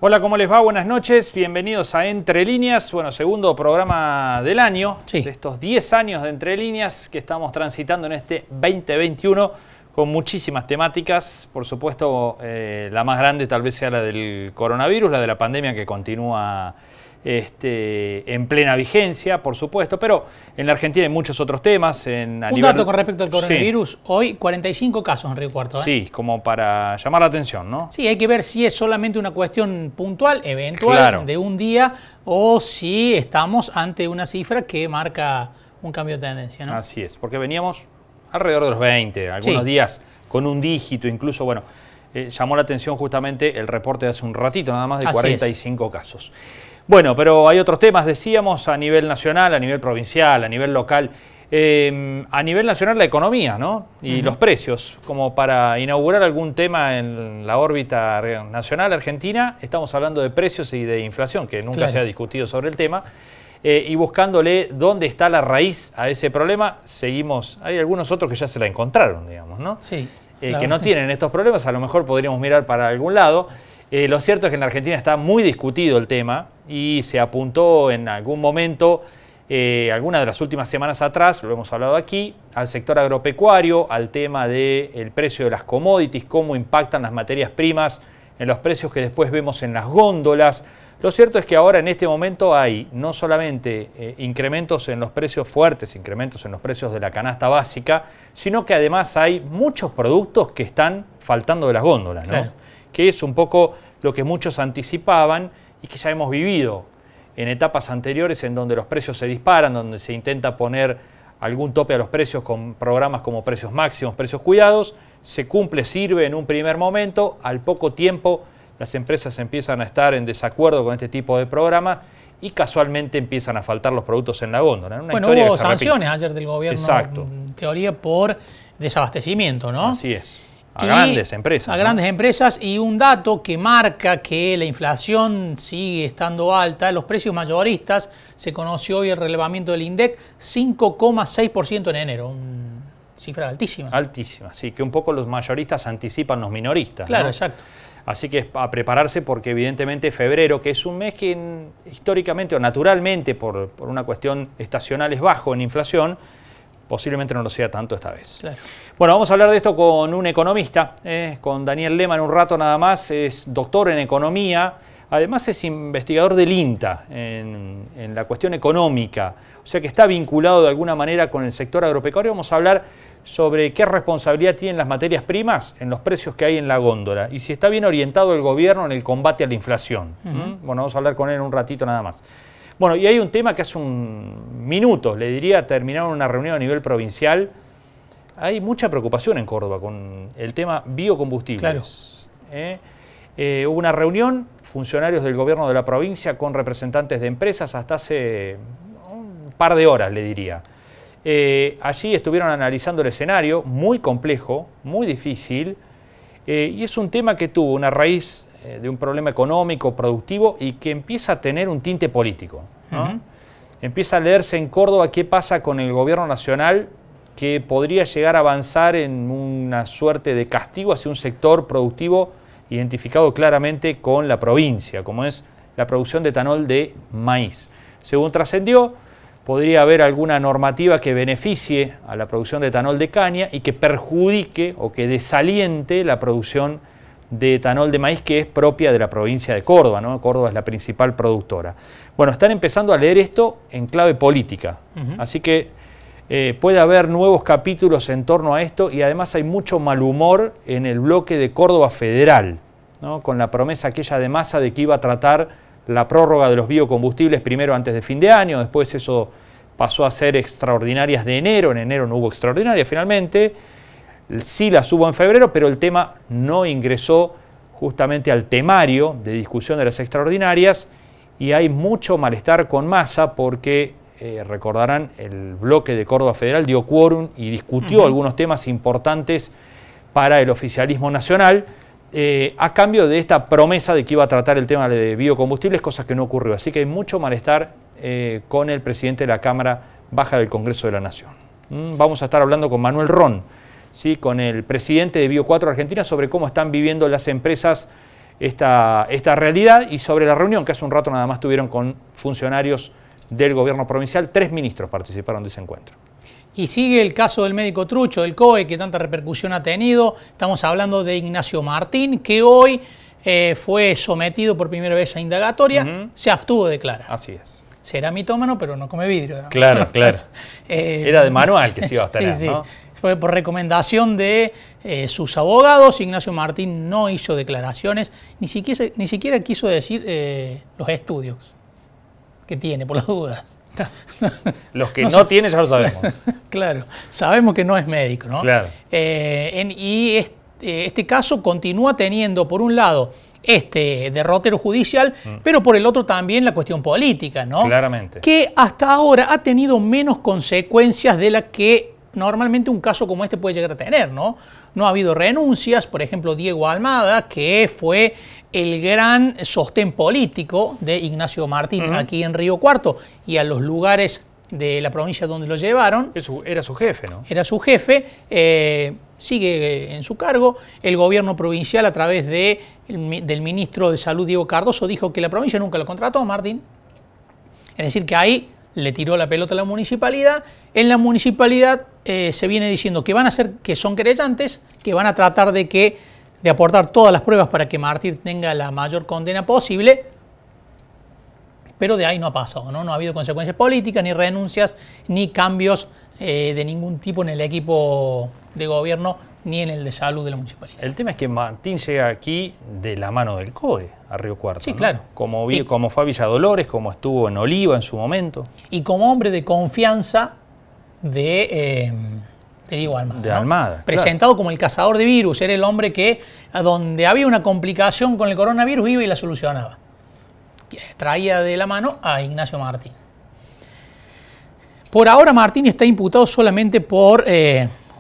Hola, ¿cómo les va? Buenas noches, bienvenidos a Entre Líneas, bueno, segundo programa del año, de estos 10 años de Entre Líneas que estamos transitando en este 2021 con muchísimas temáticas. Por supuesto, la más grande tal vez sea la del coronavirus, la de la pandemia que continúa en plena vigencia, por supuesto, pero en la Argentina hay muchos otros temas. Un dato con respecto al coronavirus, sí. Hoy 45 casos en Río Cuarto. Sí, como para llamar la atención, ¿no? Sí, hay que ver si es solamente una cuestión puntual, eventual, de un día, o si estamos ante una cifra que marca un cambio de tendencia, ¿no? Así es, porque veníamos alrededor de los 20, algunos días con un dígito, incluso, bueno, llamó la atención justamente el reporte de hace un ratito, nada más de 45 casos. Bueno, pero hay otros temas, decíamos, a nivel nacional, a nivel provincial, a nivel local. A nivel nacional la economía, ¿no? Y los precios, como para inaugurar algún tema en la órbita nacional argentina, estamos hablando de precios y de inflación, que nunca se ha discutido sobre el tema, y buscándole dónde está la raíz a ese problema. Seguimos, hay algunos otros que ya se la encontraron, digamos, ¿no? Sí. Que no tienen estos problemas, a lo mejor podríamos mirar para algún lado. Lo cierto es que en la Argentina está muy discutido el tema y se apuntó en algún momento, alguna de las últimas semanas atrás, lo hemos hablado aquí, al sector agropecuario, al tema del precio de las commodities, cómo impactan las materias primas en los precios que después vemos en las góndolas. Lo cierto es que ahora en este momento hay no solamente incrementos en los precios fuertes, incrementos en los precios de la canasta básica, sino que además hay muchos productos que están faltando de las góndolas, ¿no? Que es un poco lo que muchos anticipaban y que ya hemos vivido en etapas anteriores en donde los precios se disparan, donde se intenta poner algún tope a los precios con programas como precios máximos, precios cuidados, se cumple, sirve en un primer momento, al poco tiempo las empresas empiezan a estar en desacuerdo con este tipo de programas y casualmente empiezan a faltar los productos en la góndola. Bueno, hubo sanciones ayer del gobierno, en teoría por desabastecimiento, ¿no? Así es. A grandes empresas. A grandes empresas, y un dato que marca que la inflación sigue estando alta, los precios mayoristas, se conoció hoy el relevamiento del INDEC, 5,6% en enero, una cifra altísima. Altísima, sí, que un poco los mayoristas anticipan los minoristas. Claro, ¿no? exacto. Así que es a prepararse porque evidentemente febrero, que es un mes que históricamente o naturalmente por una cuestión estacional es bajo en inflación, posiblemente no lo sea tanto esta vez. Claro. Bueno, vamos a hablar de esto con un economista, con Daniel Lehmann un rato nada más. Es doctor en economía, además es investigador del INTA en la cuestión económica, o sea que está vinculado de alguna manera con el sector agropecuario. Vamos a hablar sobre qué responsabilidad tienen las materias primas en los precios que hay en la góndola y si está bien orientado el gobierno en el combate a la inflación. Bueno, vamos a hablar con él un ratito nada más. Bueno, y hay un tema que hace un minuto, le diría, terminaron una reunión a nivel provincial. Hay mucha preocupación en Córdoba con el tema biocombustibles. Claro. Hubo una reunión, funcionarios del gobierno de la provincia con representantes de empresas hasta hace un par de horas, le diría. Allí estuvieron analizando el escenario, muy complejo, muy difícil, y es un tema que tuvo una raíz de un problema económico, productivo y que empieza a tener un tinte político, ¿no? Empieza a leerse en Córdoba qué pasa con el gobierno nacional que podría llegar a avanzar en una suerte de castigo hacia un sector productivo identificado claramente con la provincia, como es la producción de etanol de maíz. Según trascendió, podría haber alguna normativa que beneficie a la producción de etanol de caña y que perjudique o que desaliente la producción de etanol de maíz que es propia de la provincia de Córdoba, ¿no? Córdoba es la principal productora. Bueno, están empezando a leer esto en clave política, así que puede haber nuevos capítulos en torno a esto y además hay mucho mal humor en el bloque de Córdoba Federal, ¿no? Con la promesa aquella de Massa de que iba a tratar la prórroga de los biocombustibles primero antes de fin de año, después eso pasó a ser extraordinarias de enero, en enero no hubo extraordinarias finalmente. Sí las hubo en febrero, pero el tema no ingresó justamente al temario de discusión de las extraordinarias y hay mucho malestar con Massa porque, recordarán, el bloque de Córdoba Federal dio quórum y discutió algunos temas importantes para el oficialismo nacional a cambio de esta promesa de que iba a tratar el tema de biocombustibles, cosa que no ocurrió. Así que hay mucho malestar con el presidente de la Cámara Baja del Congreso de la Nación. Vamos a estar hablando con Manuel Ron, ¿sí? Con el presidente de Bio4 Argentina sobre cómo están viviendo las empresas esta realidad y sobre la reunión que hace un rato nada más tuvieron con funcionarios del gobierno provincial. 3 ministros participaron de ese encuentro. Y sigue el caso del médico trucho del COE, que tanta repercusión ha tenido. Estamos hablando de Ignacio Martín, que hoy fue sometido por primera vez a indagatoria, se abstuvo de declarar. Así es. Será mitómano, pero no come vidrio, ¿no? Claro, claro. Era de manual que se iba a abstener, sí, sí. ¿no? Fue por recomendación de sus abogados. Ignacio Martín no hizo declaraciones, ni siquiera quiso decir los estudios que tiene, por las dudas. Los que no tiene ya lo sabemos. Claro, sabemos que no es médico, ¿no? Claro. Este caso continúa teniendo, por un lado, este derrotero judicial, pero por el otro también la cuestión política, ¿no? Claramente. Que hasta ahora ha tenido menos consecuencias de las que normalmente un caso como este puede llegar a tener, ¿no? No ha habido renuncias, por ejemplo, Diego Almada, que fue el gran sostén político de Ignacio Martín aquí en Río Cuarto y a los lugares de la provincia donde lo llevaron. Era su jefe, ¿no? Era su jefe, sigue en su cargo. El gobierno provincial, a través del ministro de Salud, Diego Cardoso, dijo que la provincia nunca lo contrató a Martín. Es decir, que ahí le tiró la pelota a la municipalidad. En la municipalidad se viene diciendo que van a ser, que son querellantes, que van a tratar de aportar todas las pruebas para que Martín tenga la mayor condena posible, pero de ahí no ha pasado, ¿no? No ha habido consecuencias políticas, ni renuncias, ni cambios de ningún tipo en el equipo de gobierno, ni en el de salud de la municipalidad. El tema es que Martín llega aquí de la mano del COE a Río Cuarto. Sí, ¿no? claro. Como fue a Villa Dolores, como estuvo en Oliva en su momento. Y como hombre de confianza de Diego Almada. De ¿no? Almada. Presentado como el cazador de virus, era el hombre que, donde había una complicación con el coronavirus, iba y la solucionaba. Traía de la mano a Ignacio Martín. Por ahora Martín está imputado solamente por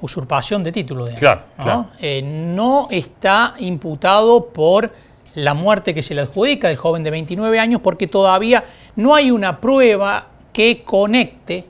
usurpación de título. Claro, ¿no? claro. No está imputado por la muerte que se le adjudica del joven de 29 años, porque todavía no hay una prueba que conecte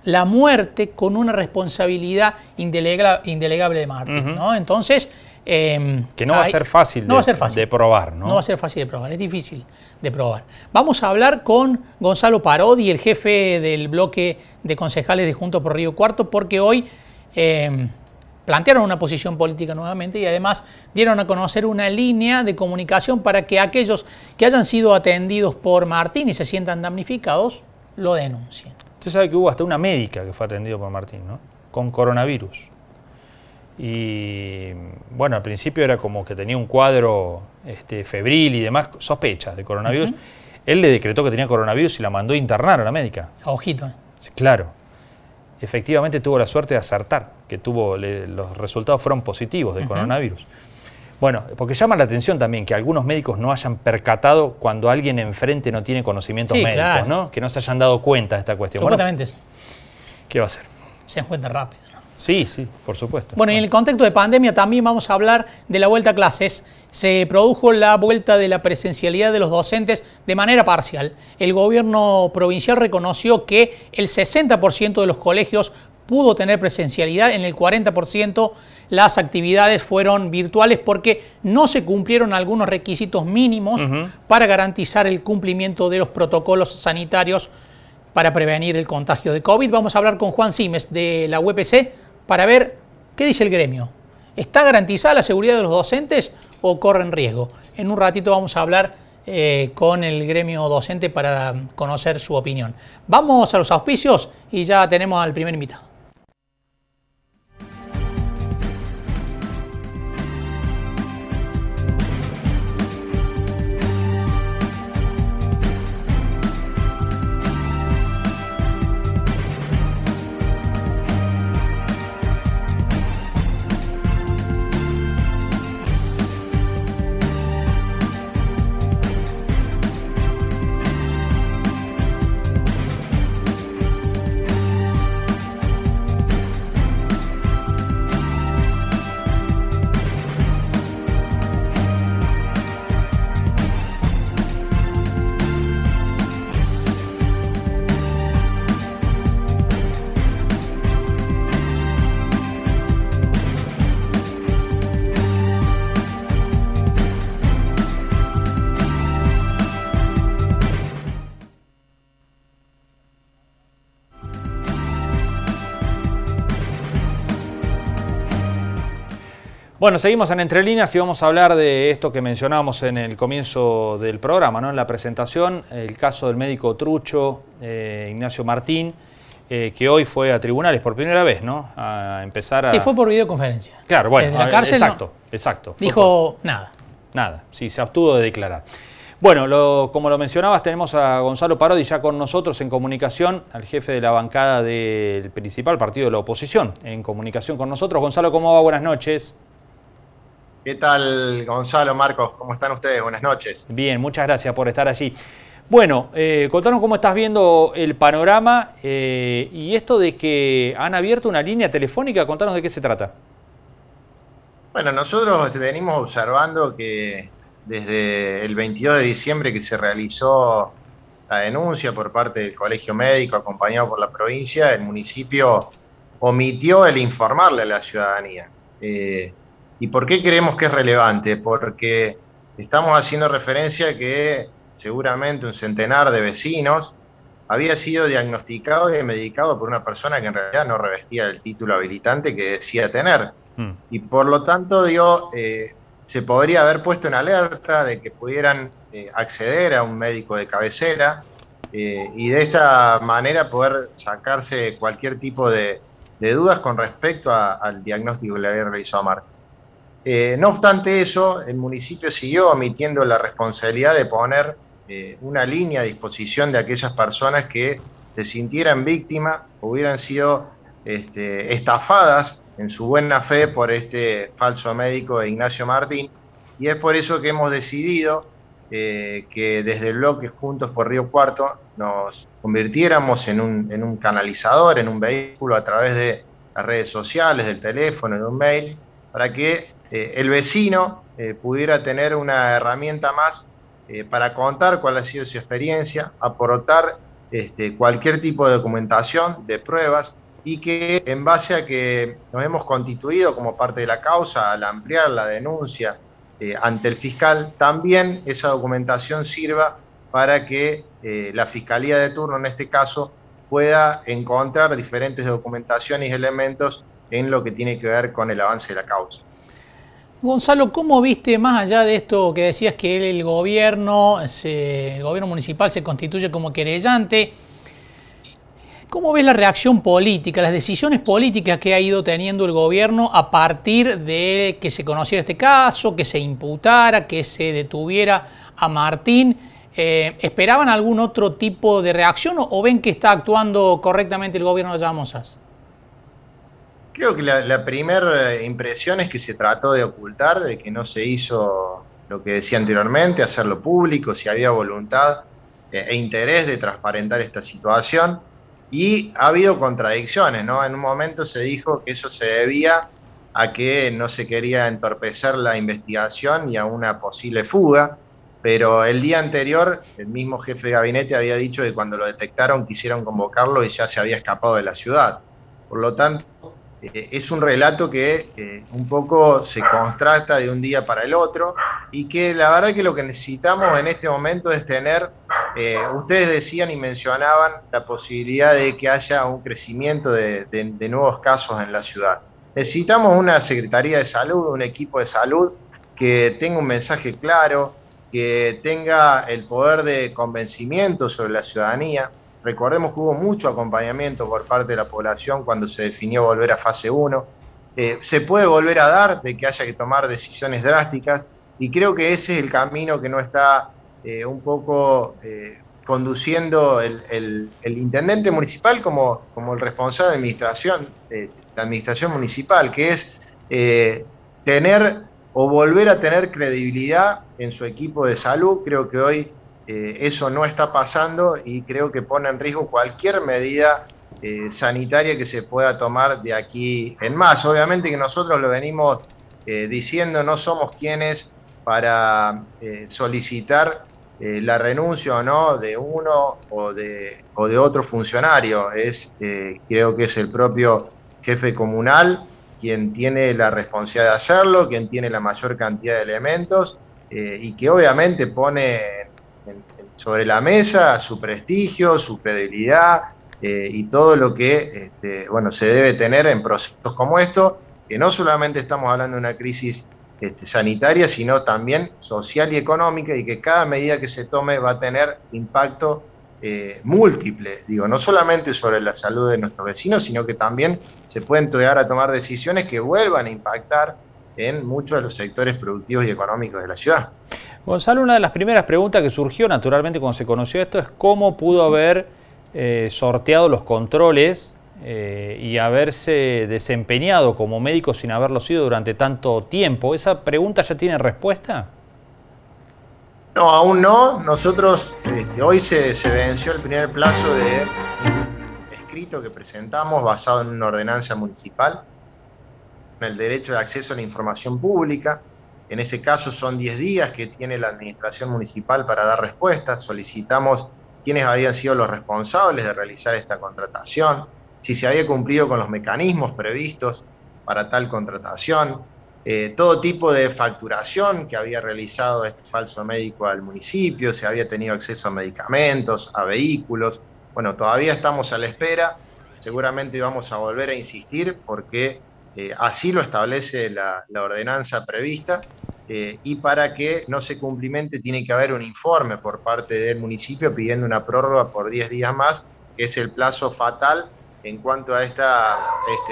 la muerte con una responsabilidad indelegable de Martín. ¿no? Entonces, que no va a ser fácil de probar, ¿no? No va a ser fácil de probar, es difícil de probar. Vamos a hablar con Gonzalo Parodi, el jefe del bloque de concejales de Juntos por Río Cuarto, porque hoy plantearon una posición política nuevamente y además dieron a conocer una línea de comunicación para que aquellos que hayan sido atendidos por Martín y se sientan damnificados, lo denuncien. Usted sabe que hubo hasta una médica que fue atendida por Martín, ¿no? Con coronavirus. Y bueno, al principio era como que tenía un cuadro febril y demás, sospechas de coronavirus. Él le decretó que tenía coronavirus y la mandó a internar a la médica. Ojito. Claro. Efectivamente tuvo la suerte de acertar, que los resultados fueron positivos del coronavirus. Bueno, porque llama la atención también que algunos médicos no hayan percatado cuando alguien enfrente no tiene conocimientos médicos, claro. ¿no? Que no se hayan dado cuenta de esta cuestión. Supuestamente bueno, ¿qué va a hacer? Se dan cuenta rápido. Sí, sí, por supuesto. Bueno, y en el contexto de pandemia también vamos a hablar de la vuelta a clases. Se produjo la vuelta de la presencialidad de los docentes de manera parcial. El gobierno provincial reconoció que el 60% de los colegios pudo tener presencialidad, en el 40% las actividades fueron virtuales porque no se cumplieron algunos requisitos mínimos para garantizar el cumplimiento de los protocolos sanitarios para prevenir el contagio de COVID. Vamos a hablar con Juan Simes de la UPC para ver qué dice el gremio. ¿Está garantizada la seguridad de los docentes o corren riesgo? En un ratito vamos a hablar con el gremio docente para conocer su opinión. Vamos a los auspicios y ya tenemos al primer invitado. Bueno, seguimos en Entre Líneas y vamos a hablar de esto que mencionábamos en el comienzo del programa, ¿no? En la presentación, el caso del médico trucho Ignacio Martín, que hoy fue a tribunales por primera vez, ¿no? A empezar a... Sí, fue por videoconferencia. Claro, bueno, desde la cárcel, exacto. Dijo nada. Nada, sí, se abstuvo de declarar. Bueno, como lo mencionabas, tenemos a Gonzalo Parodi ya con nosotros en comunicación, al jefe de la bancada del principal partido de la oposición, en comunicación con nosotros. Gonzalo, ¿cómo va? Buenas noches. ¿Qué tal, Gonzalo, Marcos? ¿Cómo están ustedes? Buenas noches. Bien, muchas gracias por estar allí. Bueno, contanos cómo estás viendo el panorama y esto de que han abierto una línea telefónica, contanos de qué se trata. Bueno, nosotros venimos observando que desde el 22 de diciembre que se realizó la denuncia por parte del Colegio Médico acompañado por la provincia, el municipio omitió el informarle a la ciudadanía. ¿Y por qué creemos que es relevante? Porque estamos haciendo referencia a que seguramente un centenar de vecinos había sido diagnosticado y medicado por una persona que en realidad no revestía el título habilitante que decía tener. Y por lo tanto, se podría haber puesto en alerta de que pudieran acceder a un médico de cabecera y de esta manera poder sacarse cualquier tipo de dudas con respecto al diagnóstico que le había realizado a Marco. No obstante eso, el municipio siguió omitiendo la responsabilidad de poner una línea a disposición de aquellas personas que se sintieran víctimas o hubieran sido estafadas en su buena fe por este falso médico de Ignacio Martín. Y es por eso que hemos decidido que desde el bloque Juntos por Río Cuarto nos convirtiéramos en un canalizador, en un vehículo a través de las redes sociales, del teléfono, en un mail, para que el vecino pudiera tener una herramienta más para contar cuál ha sido su experiencia, aportar cualquier tipo de documentación, de pruebas, y que en base a que nos hemos constituido como parte de la causa, al ampliar la denuncia ante el fiscal, también esa documentación sirva para que la Fiscalía de turno, en este caso, pueda encontrar diferentes documentaciones y elementos en lo que tiene que ver con el avance de la causa. Gonzalo, ¿cómo viste, más allá de esto que decías que el gobierno municipal se constituye como querellante, cómo ves la reacción política, las decisiones políticas que ha ido teniendo el gobierno a partir de que se conociera este caso, que se imputara, que se detuviera a Martín? ¿Esperaban algún otro tipo de reacción o ven que está actuando correctamente el gobierno de Llamosas? Creo que la primera impresión es que se trató de ocultar, de que no se hizo lo que decía anteriormente, hacerlo público, si había voluntad e interés de transparentar esta situación. Y ha habido contradicciones, ¿no? En un momento se dijo que eso se debía a que no se quería entorpecer la investigación y a una posible fuga, pero el día anterior el mismo jefe de gabinete había dicho que cuando lo detectaron quisieron convocarlo y ya se había escapado de la ciudad. Por lo tanto, es un relato que un poco se contrasta de un día para el otro y que la verdad que lo que necesitamos en este momento es tener, ustedes decían y mencionaban la posibilidad de que haya un crecimiento de nuevos casos en la ciudad. Necesitamos una Secretaría de Salud, un equipo de salud que tenga un mensaje claro, que tenga el poder de convencimiento sobre la ciudadanía. Recordemos que hubo mucho acompañamiento por parte de la población cuando se definió volver a fase 1. Se puede volver a dar de que haya que tomar decisiones drásticas y creo que ese es el camino que no está un poco conduciendo el intendente municipal como el responsable de administración, la administración municipal, que es tener o volver a tener credibilidad en su equipo de salud. Creo que hoy eso no está pasando y creo que pone en riesgo cualquier medida sanitaria que se pueda tomar de aquí en más. Obviamente que nosotros lo venimos diciendo, no somos quienes para solicitar la renuncia o no de uno o de otro funcionario. Creo que es el propio jefe comunal quien tiene la responsabilidad de hacerlo, quien tiene la mayor cantidad de elementos y que obviamente pone sobre la mesa su prestigio, su credibilidad y todo lo que se debe tener en procesos como estos, que no solamente estamos hablando de una crisis sanitaria, sino también social y económica, y que cada medida que se tome va a tener impacto múltiple, digo, no solamente sobre la salud de nuestros vecinos, sino que también se pueden llegar a tomar decisiones que vuelvan a impactar en muchos de los sectores productivos y económicos de la ciudad. Gonzalo, una de las primeras preguntas que surgió naturalmente cuando se conoció esto es cómo pudo haber sorteado los controles y haberse desempeñado como médico sin haberlo sido durante tanto tiempo. ¿Esa pregunta ya tiene respuesta? No, aún no. Nosotros, hoy se venció el primer plazo de escrito que presentamos basado en una ordenanza municipal, en el derecho de acceso a la información pública. En ese caso son 10 días que tiene la administración municipal para dar respuestas. Solicitamos quiénes habían sido los responsables de realizar esta contratación, si se había cumplido con los mecanismos previstos para tal contratación, todo tipo de facturación que había realizado este falso médico al municipio, si había tenido acceso a medicamentos, a vehículos. Bueno, todavía estamos a la espera, seguramente vamos a volver a insistir porque así lo establece la ordenanza prevista, y para que no se cumplimente tiene que haber un informe por parte del municipio pidiendo una prórroga por 10 días más, que es el plazo fatal en cuanto a esta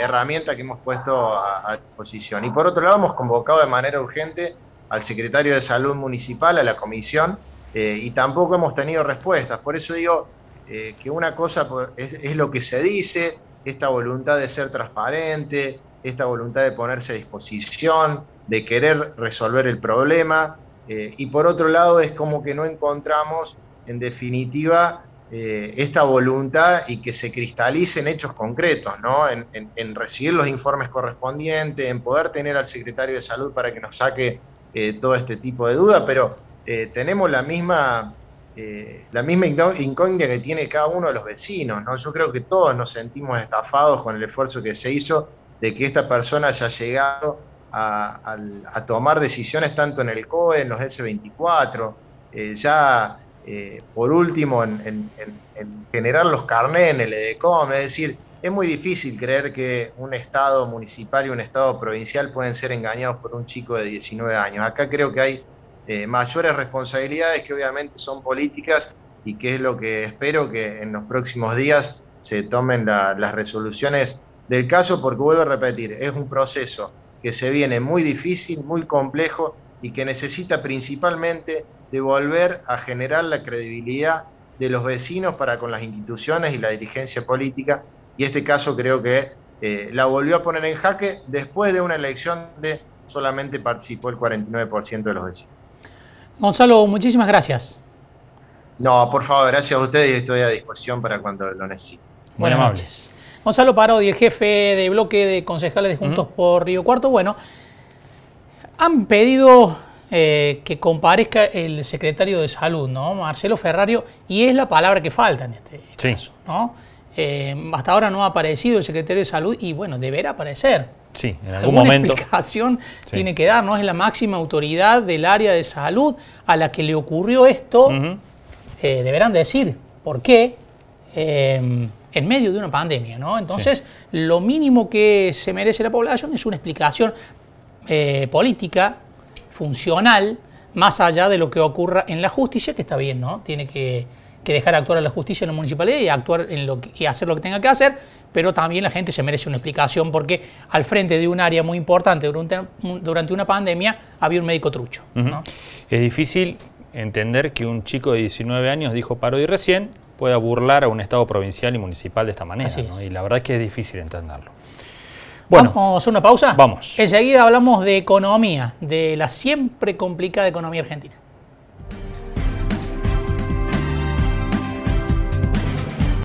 herramienta que hemos puesto a disposición. Y por otro lado, hemos convocado de manera urgente al secretario de Salud Municipal, a la comisión, y tampoco hemos tenido respuestas. Por eso digo que una cosa es lo que se dice, esta voluntad de ser transparente, esta voluntad de ponerse a disposición, de querer resolver el problema, y por otro lado es como que no encontramos, en definitiva, esta voluntad y que se cristalicen hechos concretos, ¿no? En recibir los informes correspondientes, en poder tener al secretario de Salud para que nos saque todo este tipo de dudas, pero tenemos la misma incógnita que tiene cada uno de los vecinos, ¿no? Yo creo que todos nos sentimos estafados con el esfuerzo que se hizo de que esta persona haya llegado a tomar decisiones tanto en el COE, en los S24, por último en generar los carnés en el EDECOM. Es decir, es muy difícil creer que un Estado municipal y un Estado provincial pueden ser engañados por un chico de 19 años. Acá creo que hay mayores responsabilidades que obviamente son políticas, y que es lo que espero que en los próximos días se tomen las resoluciones del caso, porque vuelvo a repetir, es un proceso que se viene muy difícil, muy complejo, y que necesita principalmente de volver a generar la credibilidad de los vecinos para con las instituciones y la dirigencia política, y este caso creo que la volvió a poner en jaque después de una elección donde solamente participó el 49% de los vecinos. Gonzalo, muchísimas gracias. No, por favor, gracias a ustedes y estoy a disposición para cuando lo necesiten. Buenas noches. Gonzalo Parodi, el jefe de bloque de concejales de Juntos por Río Cuarto. Bueno, han pedido que comparezca el secretario de Salud, ¿no? Marcelo Ferrario, y es la palabra que falta en este caso, ¿no? Hasta ahora no ha aparecido el secretario de Salud y, bueno, deberá aparecer. Sí, en algún momento. Explicación tiene que dar, ¿no? Es la máxima autoridad del área de salud a la que le ocurrió esto. Deberán decir por qué en medio de una pandemia, ¿no? Entonces, lo mínimo que se merece la población es una explicación política, funcional, más allá de lo que ocurra en la justicia, que está bien, ¿no? Tiene que dejar actuar a la justicia en la municipalidad y actuar y hacer lo que tenga que hacer, pero también la gente se merece una explicación porque al frente de un área muy importante durante una pandemia había un médico trucho, ¿no? Es difícil entender que un chico de 19 años, dijo Parodi recién, pueda burlar a un Estado provincial y municipal de esta manera, ¿no? Y la verdad es que es difícil entenderlo. Bueno, ¿vamos a hacer una pausa? Vamos. Enseguida hablamos de economía, de la siempre complicada economía argentina.